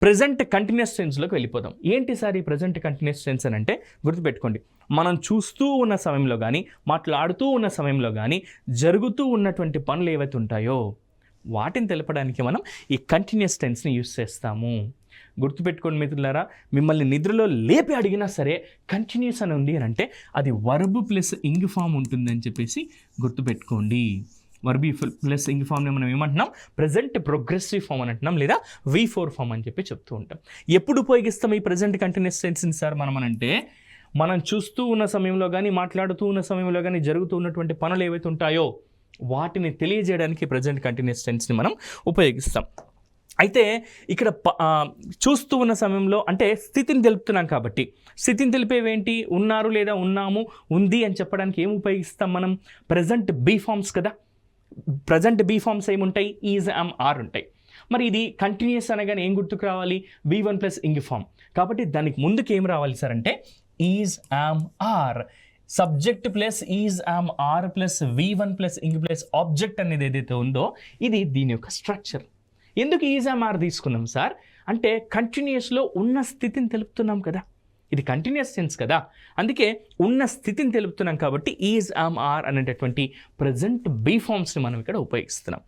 Present continuous టెన్స్లోకి వెళ్ళిపోదాం. ఏంటి sir ఈ ప్రెజెంట్ కంటిన్యూస్ టెన్స్ అని అంటే గుర్తుపెట్టుకోండి, మనం చూస్తూ ఉన్న సమయంలో కానీ మాట్లాడుతూ ఉన్న సమయంలో కానీ జరుగుతూ ఉన్నటువంటి పనులు ఏవైతే ఉంటాయో వాటిని తెలపడానికి మనం ఈ కంటిన్యూస్ టెన్స్ని యూస్ చేస్తాము. గుర్తుపెట్టుకోండి మిత్రులారా, మిమ్మల్ని నిద్రలో లేపి అడిగినా సరే కంటిన్యూస్ అని ఉంది అని అంటే అది వర్బ్ ప్లస్ ఇంగ్ ఫామ్ ఉంటుందని చెప్పేసి గుర్తుపెట్టుకోండి. వర్బ్ ప్లస్ ఇంగ్ ఫామ్ని మనం ఏమంటున్నాం, ప్రెజెంట్ ప్రోగ్రెసివ్ ఫామ్ అని అంటున్నాం, లేదా V4 ఫామ్ అని చెప్పి చెప్తూ ఉంటాం. ఎప్పుడు ఉపయోగిస్తాం ఈ ప్రెజెంట్ కంటిన్యూస్ టెన్స్ని సార్ మనం అంటే మనం చూస్తూ ఉన్న సమయంలో కానీ మాట్లాడుతూ ఉన్న సమయంలో కానీ జరుగుతూ ఉన్నటువంటి పనులు ఏవైతే ఉంటాయో వాటిని తెలియజేయడానికి ప్రెజెంట్ కంటిన్యూస్ టెన్స్ని మనం ఉపయోగిస్తాం. అయితే ఇక్కడ చూస్తూ ఉన్న సమయంలో అంటే స్థితిని తెలుపుతున్నాం కాబట్టి స్థితిని తెలిపేవేంటి, ఉన్నారు లేదా ఉన్నాము, ఉంది అని చెప్పడానికి ఏం ఉపయోగిస్తాం మనం, ప్రెజెంట్ బీ ఫామ్స్ కదా. ప్రజెంట్ బీ ఫామ్స్ ఏముంటాయి, ఈజ్, యామ్, ఆర్ ఉంటాయి. మరి ఇది కంటిన్యూస్ అనగానే ఏం గుర్తుకు రావాలి, V1 ప్లస్ ఇంగ్ ఫామ్. కాబట్టి దానికి ముందుకు ఏం రావాలి సార్ అంటే is, am, are, subject plus is, am, are plus V1 plus ing plus object అనేది ఏదైతే ఉందో ఇది దీని యొక్క స్ట్రక్చర్. ఎందుకు ఈజ్, యామ్, ఆర్ తీసుకున్నాం సార్ అంటే కంటిన్యూస్లో ఉన్న స్థితిని తెలుపుతున్నాం కదా, ఇది కంటిన్యూస్ టెన్స్ కదా, అందుకే ఉన్న స్థితిని తెలుపుతున్నాం కాబట్టి ఈజ్, యామ్, ఆర్ అనేటటువంటి ప్రజెంట్ బీ ఫామ్స్ని మనం ఇక్కడ ఉపయోగిస్తున్నాం.